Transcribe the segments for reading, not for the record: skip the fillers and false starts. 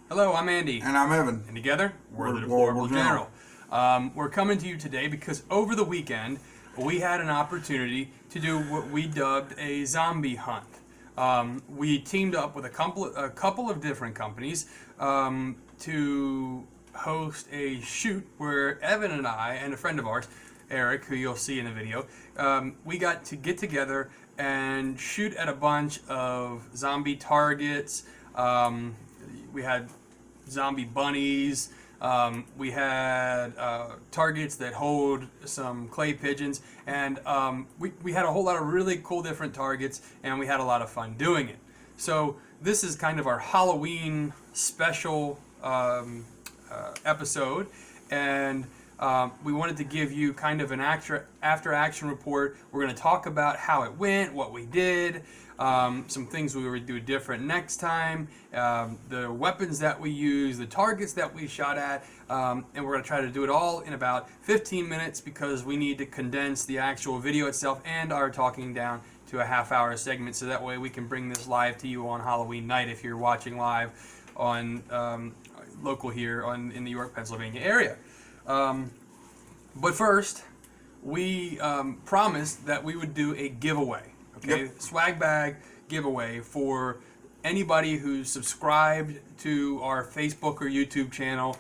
Hello, I'm Andy. And I'm Evan. And together, we're the Deplorable General. We're coming to you today because over the weekend, we had an opportunity to do what we dubbed a zombie hunt. We teamed up with a couple of different companies to host a shoot where Evan and I, and a friend of ours, Eric, who you'll see in the video, we got to get together and shoot at a bunch of zombie targets. We had zombie bunnies. We had targets that hold some clay pigeons, and we had a whole lot of really cool different targets, and we had a lot of fun doing it. So this is kind of our Halloween special episode, and we wanted to give you kind of an after-action report. We're going to talk about how it went, what we did, some things we would do different next time, the weapons that we use, the targets that we shot at, and we're going to try to do it all in about 15 minutes because we need to condense the actual video itself and our talking down to a half-hour segment, so that way we can bring this live to you on Halloween night if you're watching live on local here in the York, Pennsylvania area. But first, we promised that we would do a giveaway. Okay, Yep. Swag bag giveaway for anybody who's subscribed to our Facebook or YouTube channel.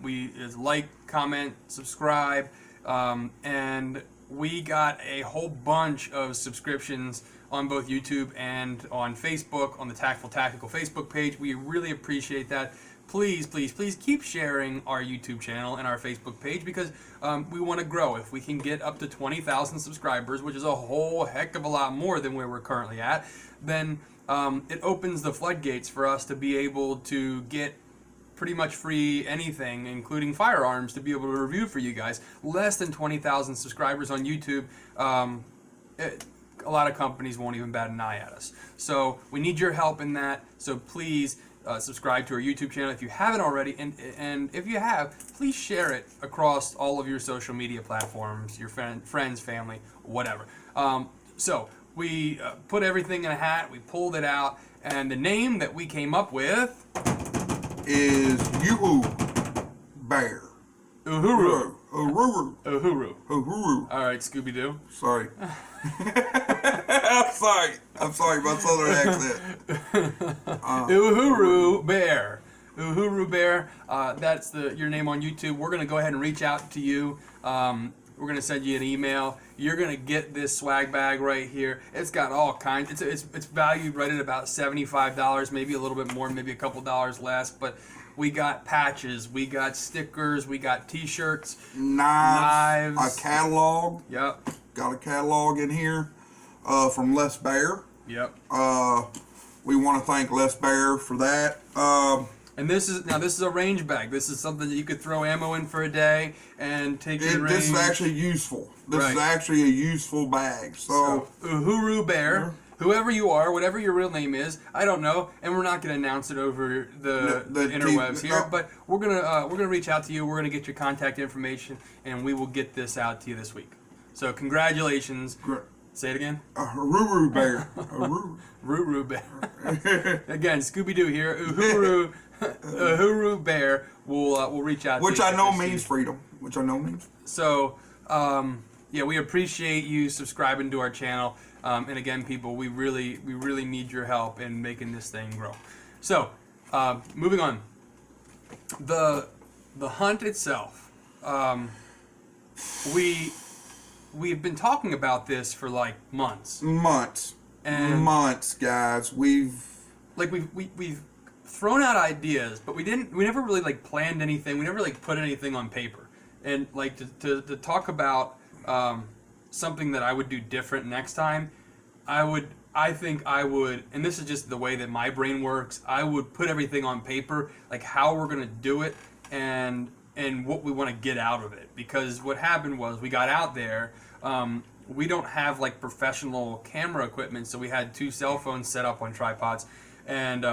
We like, comment, subscribe, and we got a whole bunch of subscriptions on both YouTube and on Facebook, on the Tactful Tactical Facebook page. We really appreciate that. Please, please, please keep sharing our YouTube channel and our Facebook page because we want to grow. If we can get up to 20,000 subscribers, which is a whole heck of a lot more than where we're currently at, then it opens the floodgates for us to be able to get pretty much free anything, including firearms, to be able to review for you guys. Less than 20,000 subscribers on YouTube, a lot of companies won't even bat an eye at us. So we need your help in that. So please subscribe to our YouTube channel if you haven't already, and if you have, please share it across all of your social media platforms, your friends, family, whatever. So we put everything in a hat, we pulled it out, and the name that we came up with is Yoo-Hoo Bear. Uhuru. Uhuru. Uhuru. Uhuru. All right, Scooby-Doo. Sorry. I'm sorry, my southern accent. Uhuru Bear. Uhuru Bear. That's your name on YouTube. We're going to go ahead and reach out to you. We're going to send you an email. You're going to get this swag bag right here. It's got all kinds. It's valued right at about $75, maybe a little bit more, maybe a couple dollars less. But we got patches, we got stickers, we got T-shirts, knives, a catalog. Yep. Got a catalog in here from Les Bear. Yep. We want to thank Les Bear for that. And this is a range bag. This is something that you could throw ammo in for a day and take your range. This is actually useful. This is actually a useful bag. So Uhuru Bear, whoever you are, whatever your real name is, I don't know, and we're not going to announce it over the interwebs here. But we're gonna reach out to you. We're gonna get your contact information, and we will get this out to you this week. So congratulations. Say it again. Uhuru Bear. Uhuru Bear. Again, Scooby-Doo here. Uhuru Bear will reach out to you. Which I know means freedom. Which I know means. So, yeah, we appreciate you subscribing to our channel. And again, people, we really need your help in making this thing grow. So, moving on. The hunt itself. We've been talking about this for like months. And months, guys. We've thrown out ideas, but we never really like planned anything. We never like put anything on paper. And like to talk about something that I would do different next time, I think I would, and this is just the way that my brain works, I would put everything on paper, like how we're gonna do it and what we want to get out of it. Because what happened was we got out there. We don't have like professional camera equipment, so we had 2 cell phones set up on tripods, and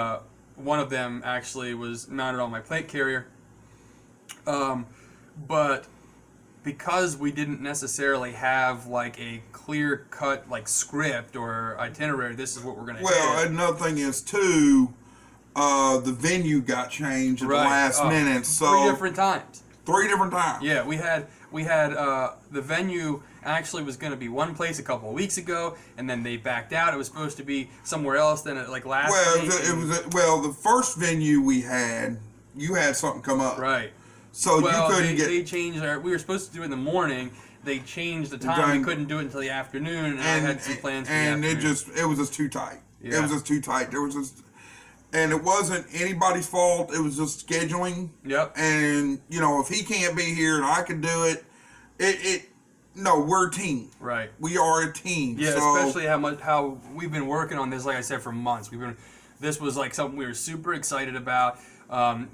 one of them actually was mounted on my plate carrier. But because we didn't necessarily have like a clear-cut like script or itinerary, this is what we're going to do. Well, another thing is too, the venue got changed at the Right. last minute. So 3 different times. 3 different times. Yeah, we had the venue actually was going to be one place a couple of weeks ago, and then they backed out. It was supposed to be somewhere else. Then like last Well, week. the first venue we had, you had something come up, Right. so Well, you couldn't get. they changed our. We were supposed to do it in the morning. They changed the time. We couldn't do it until the afternoon, and I had some plans for the and afternoon. it was just too tight. Yeah. It was just too tight. There was just, and it wasn't anybody's fault. It was just scheduling. Yep. And if he can't be here and I can do it, no, we're a team. Right. We are a team. Yeah, so, especially how we've been working on this. Like I said, for months. This was like something we were super excited about.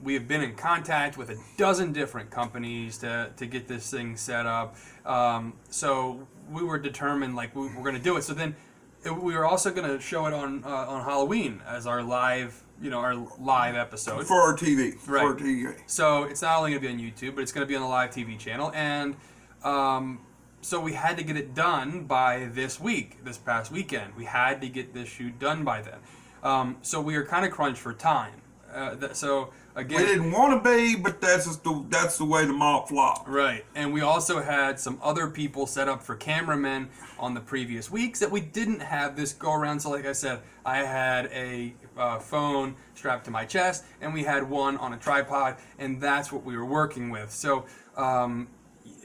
We have been in contact with a dozen different companies to get this thing set up. So we were determined, like we're going to do it. So then we were also going to show it on Halloween as our live episode for our TV. Right. For our TV. So it's not only going to be on YouTube, but it's going to be on the live TV channel. And so we had to get it done by this past weekend. We had to get this shoot done by then. So we were kind of crunched for time. So again, We didn't want to be, but that's the way the mob flopped. right. And we also had some other people set up for cameramen on the previous weeks that we didn't have this go around. So like I said, I had a phone strapped to my chest, and we had one on a tripod, and that's what we were working with. So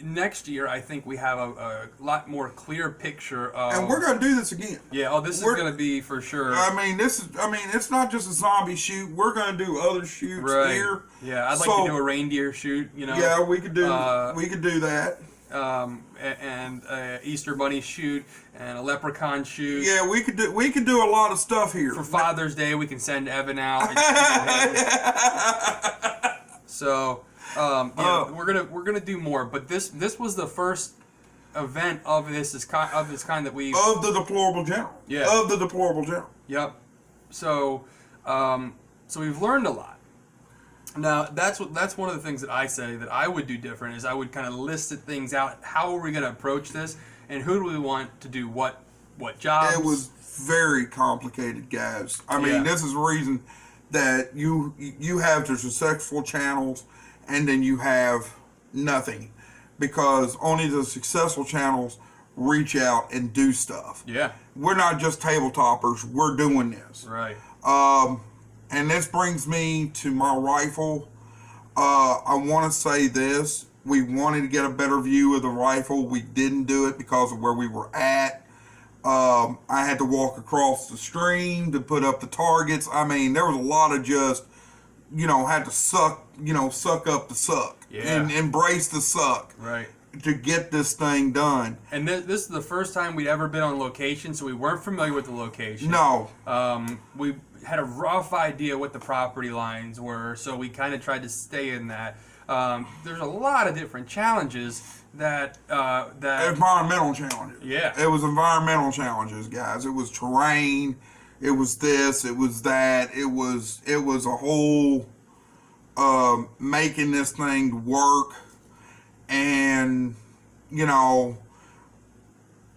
next year, I think we have a lot more clear picture of. And we're going to do this again. Yeah. Oh, this is going to be for sure. It's not just a zombie shoot. We're going to do other shoots here. Yeah, I'd like to do a reindeer shoot. Yeah, we could do that. And Easter bunny shoot and a leprechaun shoot. Yeah, we could do a lot of stuff here. For Father's Day, we can send Evan out. So we're gonna do more. But this was the first event of this kind that we of the Deplorable General. Yeah. Of the Deplorable General. Yep. So so we've learned a lot. Now that's one of the things that I say that I would do different is I would kind of list things out. How are we going to approach this, and who do we want to do what jobs? It was very complicated, guys. I mean, this is the reason that you have the successful channels, and then you have nothing, because only the successful channels reach out and do stuff. Yeah. We're not just tabletoppers. We're doing this. Right. And this brings me to my rifle. I want to say this. We wanted to get a better view of the rifle. We didn't do it because of where we were at. I had to walk across the stream to put up the targets. I mean, there was a lot of just, had to suck up the suck. Yeah. And embrace the suck. Right. To get this thing done. And this is the first time we'd ever been on location, so we weren't familiar with the location. No. We had a rough idea what the property lines were, so we kind of tried to stay in that. There's a lot of different challenges that environmental challenges. Yeah. It was environmental challenges, guys. It was terrain. It was this. It was that. It was a whole making this thing work. And,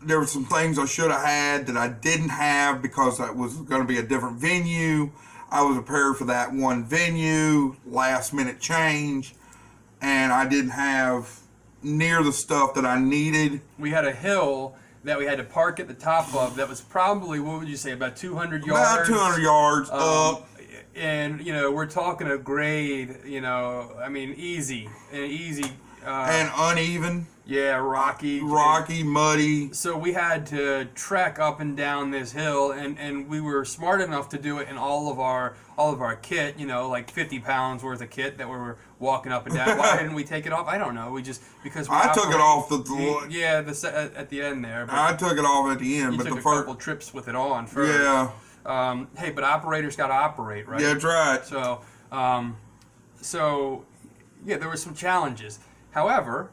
there were some things I should have had that I didn't have because that was going to be a different venue. I was prepared for that one venue, last minute change, and I didn't have near the stuff that I needed. We had a hill that we had to park at the top of that was probably, what would you say, about 200 yards? About 200 yards up. And, we're talking a grade, easy. And uneven. Yeah, rocky, muddy. So we had to trek up and down this hill, and we were smart enough to do it in all of our kit. Like 50 pounds worth of kit that we were walking up and down. Why didn't we take it off? I don't know. We just because I took it off at the end there. But I took it off at the end, you but took the a couple trips with it on first. Yeah. Hey, but operators got to operate, right? Yeah, that's right. So there were some challenges. However,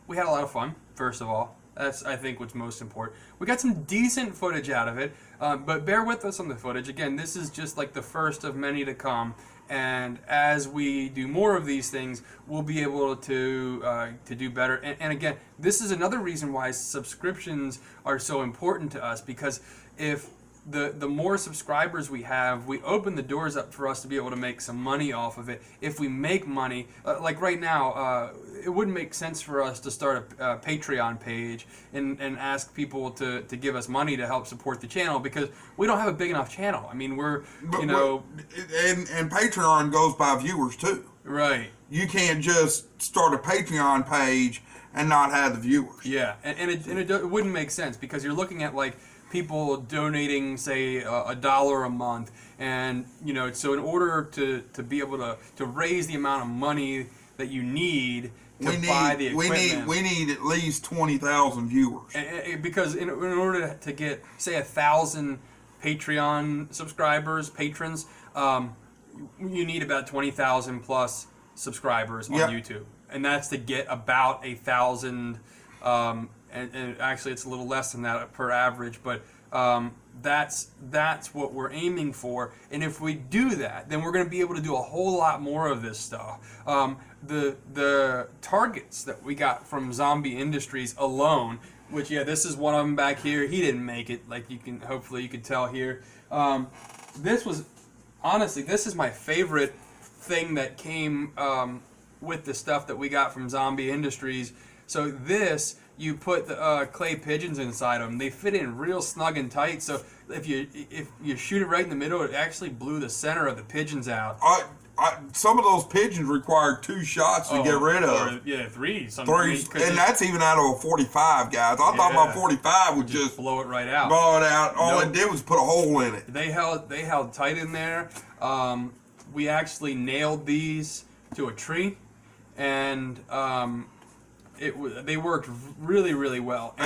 we had a lot of fun, first of all. That's, I think, what's most important. We got some decent footage out of it, but bear with us on the footage. Again, this is just like the first of many to come, and as we do more of these things, we'll be able to do better. And again, this is another reason why subscriptions are so important to us, because if the more subscribers we have, we open the doors up for us to be able to make some money off of it. If we make money, like right now, it wouldn't make sense for us to start a Patreon page and ask people to give us money to help support the channel, because we don't have a big enough channel. I mean, we're, and Patreon goes by viewers too. Right. You can't just start a Patreon page and not have the viewers. Yeah, and it wouldn't make sense, because you're looking at like people donating, say, $1 a month, and so in order to be able to raise the amount of money that you need to buy the equipment, we need at least 20,000 viewers. Because in order to get, say, 1,000 Patreon subscribers, patrons, you need about 20,000 plus subscribers on YouTube, and that's to get about 1,000. And actually, it's a little less than that per average, but that's what we're aiming for. And if we do that, then we're going to be able to do a whole lot more of this stuff. The targets that we got from Zombie Industries alone, which this is one of them back here. He didn't make it, like hopefully you can tell here. This is my favorite thing that came with the stuff that we got from Zombie Industries. So this, you put the clay pigeons inside them. They fit in real snug and tight. So if you shoot it right in the middle, it actually blew the center of the pigeons out. Some of those pigeons required 2 shots to get rid of. Or, 3. Three, and that's even out of a 45, guys. I thought my 45 would just blow it right out. Blow it out. All it did was put a hole in it. They held tight in there. We actually nailed these to a tree, and they worked really, really well.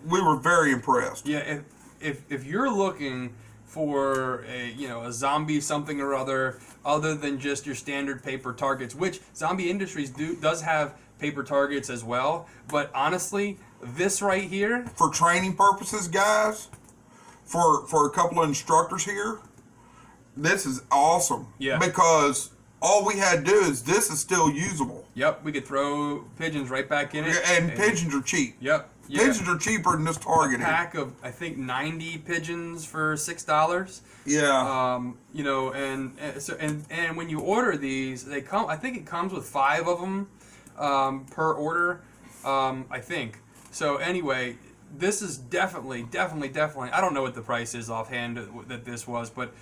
We were very impressed. Yeah, if you're looking for a zombie something or other than just your standard paper targets, which Zombie Industries does have paper targets as well, but honestly, this right here, for training purposes, guys, for a couple of instructors here, this is awesome. Yeah, because all we had to do is, this is still usable. Yep, we could throw pigeons right back in it. And pigeons are cheap. Yep. Yeah. Pigeons are cheaper than this target. A pack of, I think, 90 pigeons for $6. Yeah. And when you order these, they come. I think it comes with 5 of them per order. I think. So anyway, this is definitely. I don't know what the price is offhand that this was, but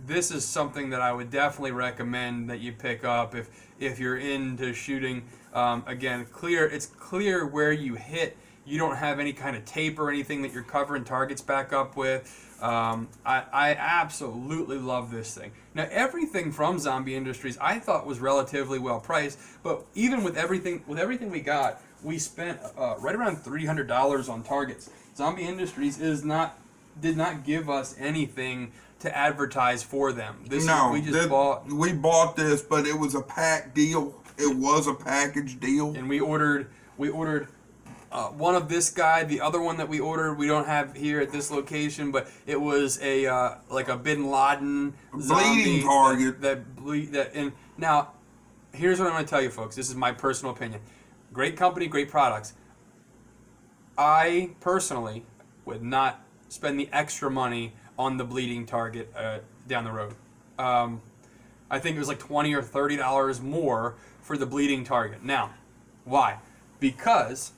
this is something that I would definitely recommend that you pick up if you're into shooting. Again, it's clear where you hit. You don't have any kind of tape or anything that you're covering targets back up with. I absolutely love this thing. Now, everything from Zombie Industries I thought was relatively well priced, but even with everything we got, we spent right around $300 on targets. Zombie Industries did not give us anything to advertise for them. We bought this, but it was a pack deal. It was a package deal, and we ordered. One of this guy, the other one that we ordered, we don't have here at this location, but it was like a Bin Laden bleeding target. And now, here's what I'm going to tell you, folks. This is my personal opinion. Great company, great products. I personally would not spend the extra money on the bleeding target down the road. I think it was like $20 or $30 more for the bleeding target. Now, why? Because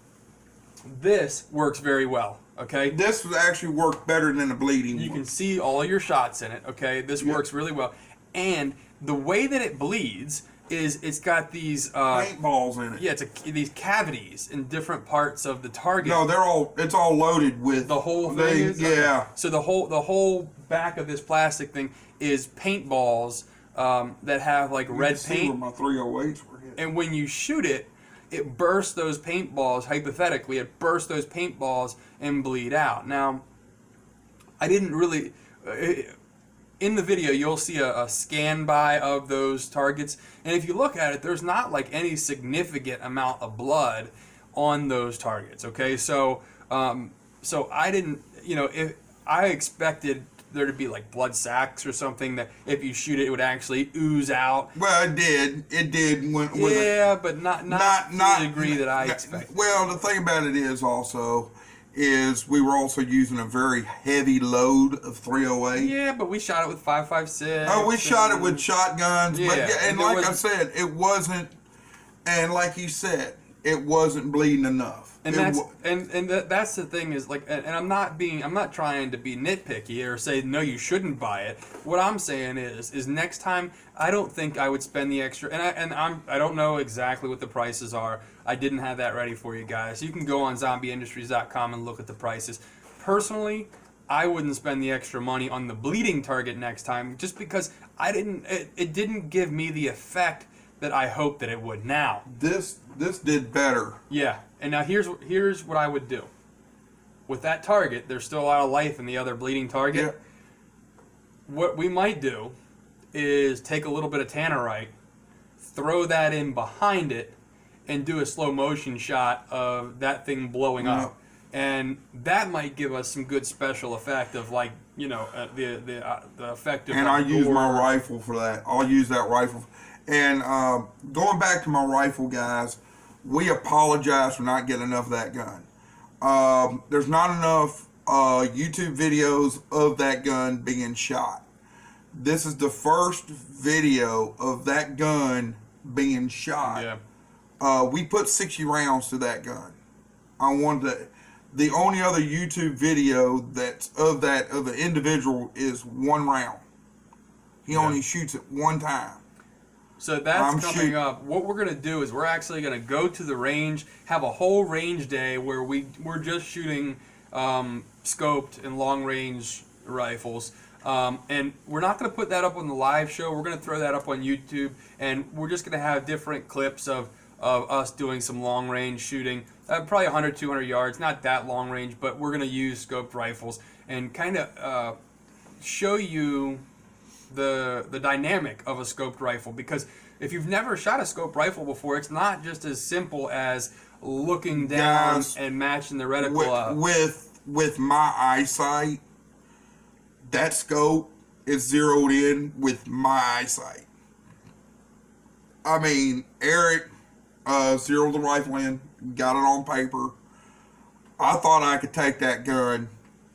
this works very well, okay? This would actually work better than the bleeding one. You can see all your shots in it, okay? This works really well. And the way that it bleeds is it's got these paintballs in it. Yeah, these cavities in different parts of the target. No, it's all loaded with the whole thing. Yeah. So the whole back of this plastic thing is paintballs that have like red paint. See where my 308s were hit. And when you shoot it, it bursts those paintballs. Hypothetically, it bursts those paintballs and bleed out. Now, I didn't really. In the video, you'll see a scan by of those targets, and if you look at it, there's not like any significant amount of blood on those targets. Okay, so I didn't, if I expected there to be like blood sacs or something that if you shoot it, it would actually ooze out. Well, it did. But not to the degree that I expected. Well, the thing about it is also is we were also using a very heavy load of 308. Yeah, but we shot it with 5.56. Oh, we shot it with shotguns. Yeah, But yeah, and there like I was- said, it wasn't, and like you said, it wasn't bleeding enough. And that's the thing is like, and I'm not trying to be nitpicky or say no, you shouldn't buy it. What I'm saying is next time I don't think I would spend the extra, I don't know exactly what the prices are. I didn't have that ready for you guys. You can go on zombieindustries.com and look at the prices. Personally, I wouldn't spend the extra money on the bleeding target next time just because it didn't give me the effect that I hoped that it would. Now This did better. yeah, and now here's what I would do. With that target, there's still a lot of life in the other bleeding target. Yeah. What we might do is take a little bit of tannerite, throw that in behind it, and do a slow motion shot of that thing blowing up. And that might give us some good special effect of like, the effect of And like I use my gore. rifle for that. I'll use that rifle. And going back to my rifle, guys, we apologize for not getting enough of that gun. There's not enough YouTube videos of that gun being shot. This is the first video of that gun being shot. Yeah. We put 60 rounds to that gun. The only other YouTube video that's of the individual is 1 round. He only shoots it 1 time. So that's coming up. What we're going to do is we're actually going to go to the range, have a whole range day where we're just shooting scoped and long range rifles. And we're not going to put that up on the live show. We're going to throw that up on YouTube, and we're just going to have different clips of us doing some long range shooting. Probably 100, 200 yards, not that long range, but we're going to use scoped rifles and kind of show you the dynamic of a scoped rifle, because if you've never shot a scoped rifle before, it's not just as simple as looking down Guys, and matching the reticle up. With my eyesight, that scope is zeroed in with my eyesight. I mean, Eric zeroed the rifle in, got it on paper. I thought I could take that gun,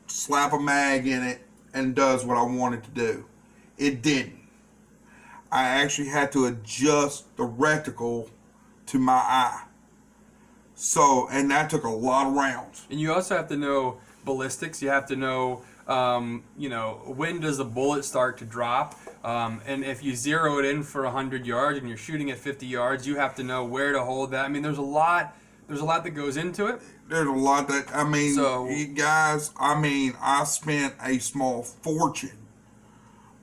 slap a mag in it, and does what I wanted to do. It didn't. I actually had to adjust the reticle to my eye. So, and that took a lot of rounds. And you also have to know ballistics. You have to know, when does the bullet start to drop. And if you zero it in for 100 yards and you're shooting at 50 yards, you have to know where to hold that. I mean, there's a lot that goes into it. There's a lot that, you guys, I spent a small fortune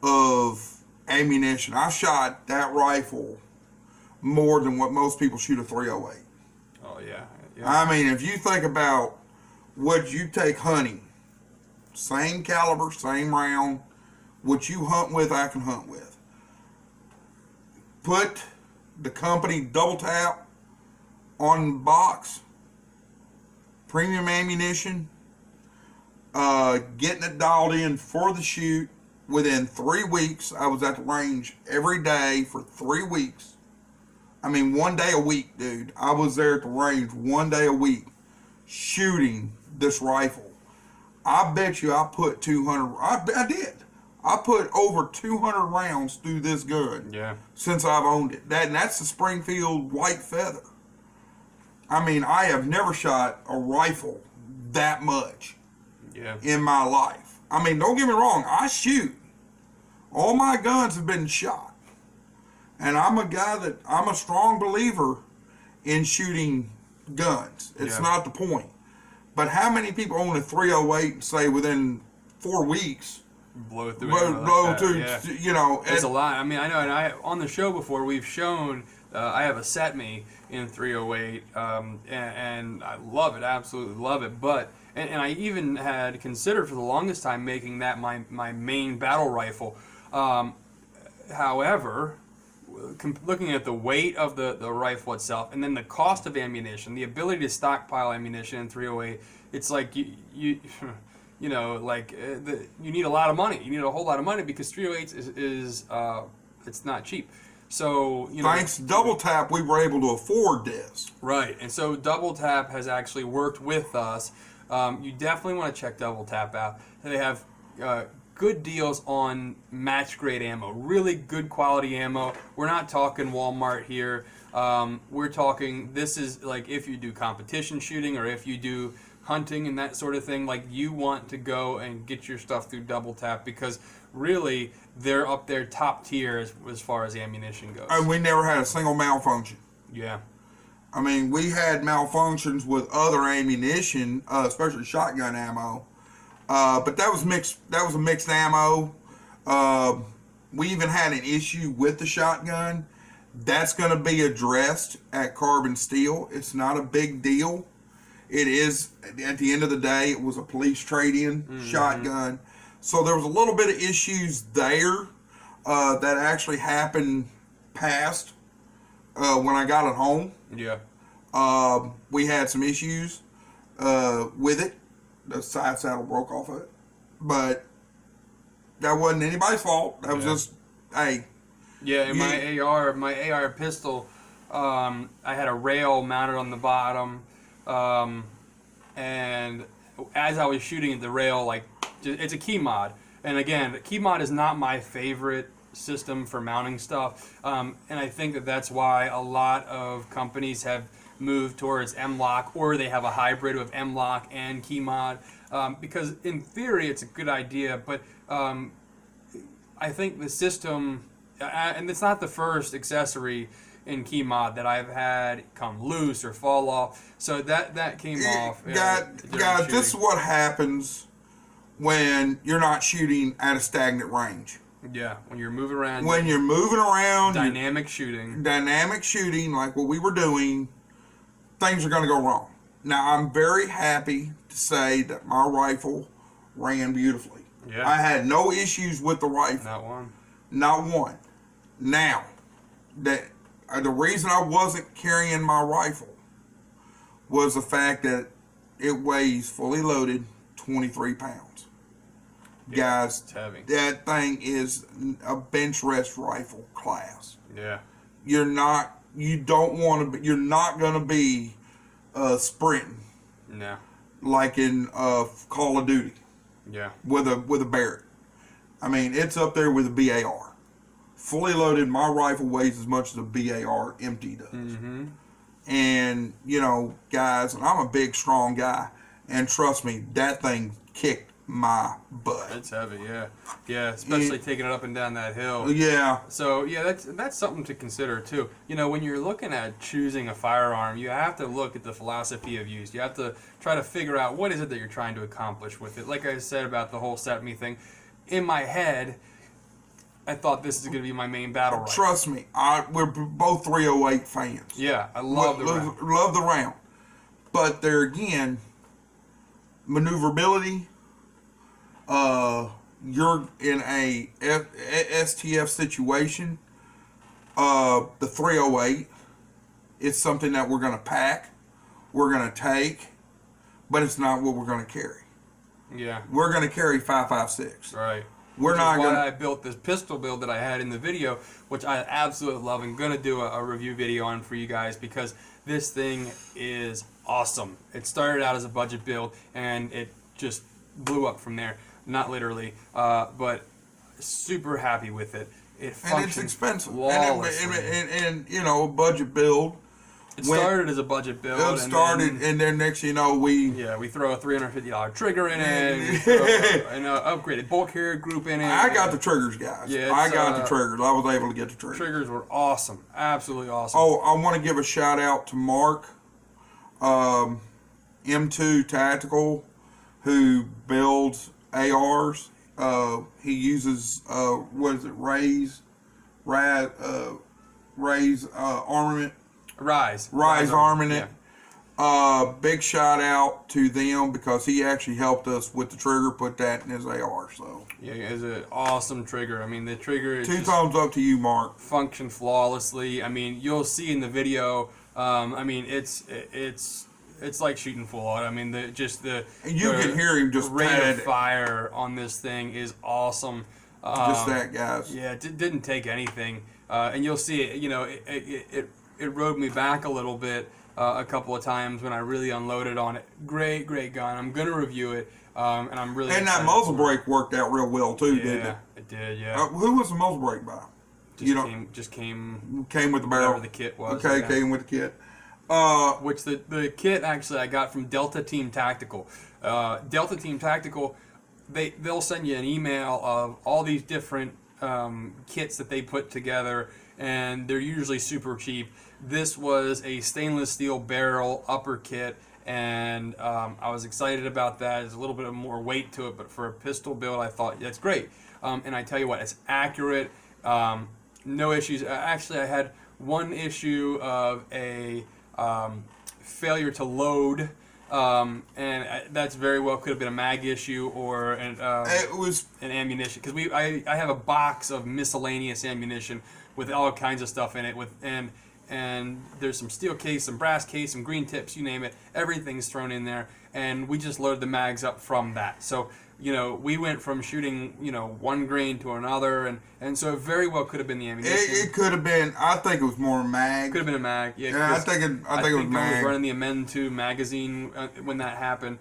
of ammunition. I shot that rifle more than what most people shoot a 308. Oh, yeah. If you think about what you take hunting, same caliber, same round, what you hunt with, I can hunt with. Put the company Double Tap on the box, premium ammunition, getting it dialed in for the shoot. Within 3 weeks, I was at the range every day for 3 weeks. 1 day a week, dude. I was there at the range 1 day a week shooting this rifle. I bet you I put 200, I did. I put over 200 rounds through this gun. Yeah. Since I've owned it. That's the Springfield White Feather. I have never shot a rifle that much in my life. Don't get me wrong, I shoot. All my guns have been shot. And I'm a strong believer in shooting guns. It's not the point. But how many people own a 308 and say within 4 weeks, blow through It's a lot. I know, and on the show before, we've shown, I have a Setme in 308, and I love it, absolutely love it, but, and I even had considered for the longest time making that my main battle rifle. However, looking at the weight of the rifle itself, and then the cost of ammunition, the ability to stockpile ammunition in 308, it's like you need a lot of money. You need a whole lot of money because 308 is it's not cheap. So thanks to Double Tap, we were able to afford this. Right, and so Double Tap has actually worked with us you definitely want to check Double Tap out. They have good deals on match grade ammo, really good quality ammo. We're not talking Walmart here. We're talking, this is like if you do competition shooting or if you do hunting and that sort of thing, like you want to go and get your stuff through Double Tap because really they're up there top tier as far as ammunition goes. And we never had a single malfunction. Yeah. I mean, we had malfunctions with other ammunition, especially shotgun ammo. But that was mixed. That was a mixed ammo. We even had an issue with the shotgun. That's going to be addressed at Carbon Steel. It's not a big deal. It is, at the end of the day, it was a police trade-in shotgun. So there was a little bit of issues there that actually happened past when I got it home. Yeah. We had some issues with it. The side saddle broke off of it. But that wasn't anybody's fault. That was just, hey. Yeah, in my AR pistol, I had a rail mounted on the bottom. And as I was shooting the rail, like, it's a key mod. And again, key mod is not my favorite system for mounting stuff. And I think that that's why a lot of companies have moved towards M-Lock, or they have a hybrid of M-Lock and key mod. Because in theory, it's a good idea, but I think the system, and it's not the first accessory in key mod that I've had come loose or fall off. So that came off. Guys, this is what happens when you're not shooting at a stagnant range. Yeah, when you're moving around. When you're moving around. Dynamic shooting. Dynamic shooting, like what we were doing, things are going to go wrong. Now, I'm very happy to say that my rifle ran beautifully. Yeah. I had no issues with the rifle. Not one. Not one. Now, the reason I wasn't carrying my rifle was the fact that it weighs, fully loaded, 23 pounds. Yeah, Guys, it's heavy. that thing is a bench rest rifle class. Yeah. You're not going to be sprinting. No. Like in Call of Duty. Yeah. With a Barrett. I mean, it's up there with a BAR. Fully loaded, my rifle weighs as much as a BAR empty does. Mm-hmm. And, you know, guys, and I'm a big, strong guy, and trust me, that thing kicked my butt. It's heavy, yeah. Yeah, especially taking it up and down that hill. Yeah. So, yeah, that's something to consider, too. You know, when you're looking at choosing a firearm, you have to look at the philosophy of use. You have to try to figure out what is it that you're trying to accomplish with it. Like I said about the whole set me thing, in my head, I thought this is going to be my main battle rifle. Trust me, we're both 308 fans. Yeah, I love the round. Love the round. But there again, maneuverability, you're in a STF situation. The 308, it's something that we're going to pack, we're going to take, but it's not what we're going to carry. Yeah. We're going to carry 5.56. Right. We're not going to. I built this pistol build that I had in the video, which I absolutely love and going to do a review video on for you guys because this thing is awesome. It started out as a budget build and it just blew up from there. Not literally, but super happy with it. It functions and it's expensive. flawlessly. And you know, a budget build. It started as a budget build. And then next you know we throw a $350 trigger in it, and we throw an upgraded bulk carrier group in it. I got the triggers, guys. Yeah, I got the triggers. I was able to get the triggers. Triggers were awesome, absolutely awesome. Oh, I want to give a shout out to Mark, M2 Tactical, who builds ARs. He uses Ray's armament. Rise Armament. Yeah. Big shout out to them because he actually helped us with the trigger, put that in his AR. So yeah, it's an awesome trigger. I mean, the trigger is two thumbs up to you, Mark. Function flawlessly. I mean, you'll see in the video. I mean, it's like shooting full auto. I mean, you can hear him just rate of fire on this thing is awesome. Just that, guys. Yeah, it didn't take anything, and you'll see it. You know, it rode me back a little bit a couple of times when I really unloaded on it. Great gun. I'm gonna review it, and I'm really And that excited muzzle for it. brake worked out real well too, didn't it? It did. Yeah. Who was the muzzle brake by? Just came Came with the barrel. whatever the kit was. Okay, yeah. came with the kit. Which the kit actually I got from Delta Team Tactical. Delta Team Tactical, they'll send you an email of all these different kits that they put together, and they're usually super cheap. This was a stainless steel barrel upper kit, and I was excited about that. There's a little bit of more weight to it, but for a pistol build, I thought that's great. And I tell you what, it's accurate. No issues. Actually, I had one issue of a failure to load, and that's very well could have been a mag issue or It was an ammunition, because I have a box of miscellaneous ammunition with all kinds of stuff in it and there's some steel case, some brass case, some green tips, you name it, everything's thrown in there, and we just loaded the mags up from that. So we went from shooting, one grain to another, and so it very well could have been the ammunition. It could have been. I think it was more mag. Could have been a mag. Yeah, Yeah, I think it was mag. I was running the Amend 2 magazine when that happened,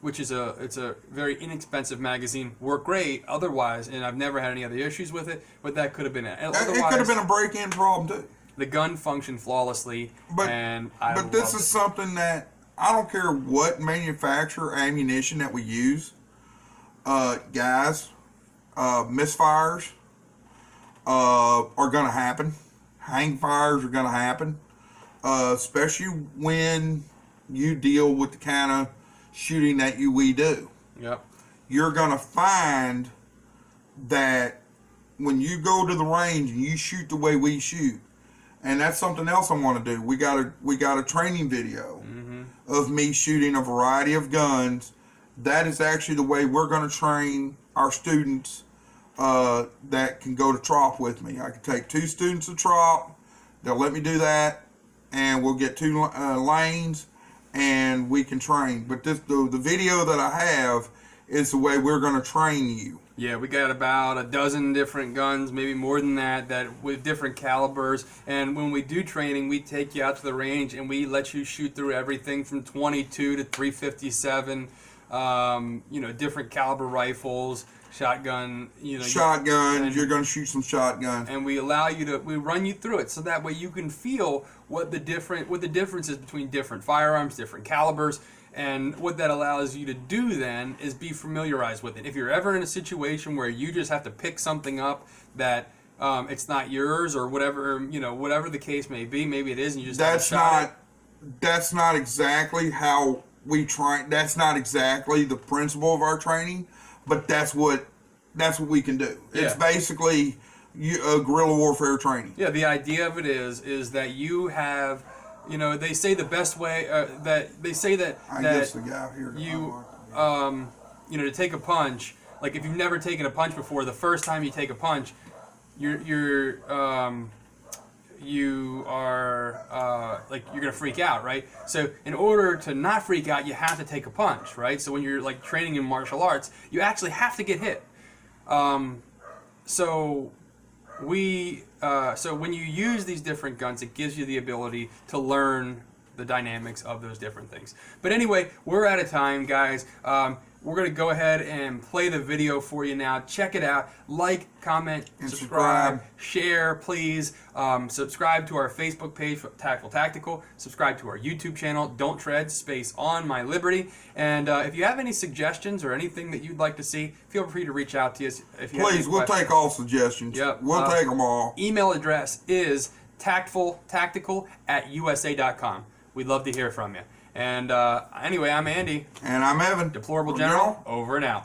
which is it's a very inexpensive magazine. Worked great otherwise, and I've never had any other issues with it. But that could have been it. It could have been a break-in problem too. The gun functioned flawlessly, and but this is something that I don't care what manufacturer ammunition that we use. Guys, misfires are going to happen. Hang fires are going to happen, especially when you deal with the kind of shooting that we do. Yep. You're going to find that when you go to the range and you shoot the way we shoot, and that's something else I want to do. We got a training video of me shooting a variety of guns. That is actually the way we're going to train our students that can go to trop with me. I can take 2 students to trop. They'll let me do that, and we'll get 2 lanes, and we can train. But the video that I have is the way we're going to train you. Yeah, we got about a dozen different guns, maybe more than that with different calibers. And when we do training, we take you out to the range and we let you shoot through everything from 22 to 357. Different caliber rifles, shotgun. Shotguns. You're going to shoot some shotguns. And we run you through it, so that way you can feel what the difference is between different firearms, different calibers. And what that allows you to do then is be familiarized with it. If you're ever in a situation where you just have to pick something up that it's not yours or whatever, whatever the case may be, maybe it is, and you just that's not exactly how we train. That's not exactly the principle of our training, but that's what we can do. Yeah. It's basically guerrilla warfare training. Yeah, the idea of it is that you have. They say the best way to take a punch. Like if you've never taken a punch before, the first time you take a punch, you're gonna freak out, right? So in order to not freak out, you have to take a punch, right? So when you're like training in martial arts, you actually have to get hit. So when you use these different guns, it gives you the ability to learn the dynamics of those different things. But anyway, we're out of time, guys. We're going to go ahead and play the video for you now. Check it out. Like, comment, subscribe, share, please. Subscribe to our Facebook page, Tactical Tactical. Subscribe to our YouTube channel, Don't Tread, Space on My Liberty. And if you have any suggestions or anything that you'd like to see, feel free to reach out to us. Please, we'll take all suggestions. Yep. We'll take them all. Email address is tactfultactical@usa.com. We'd love to hear from you. And anyway, I'm Andy. And I'm Evan. Deplorable General, over and out.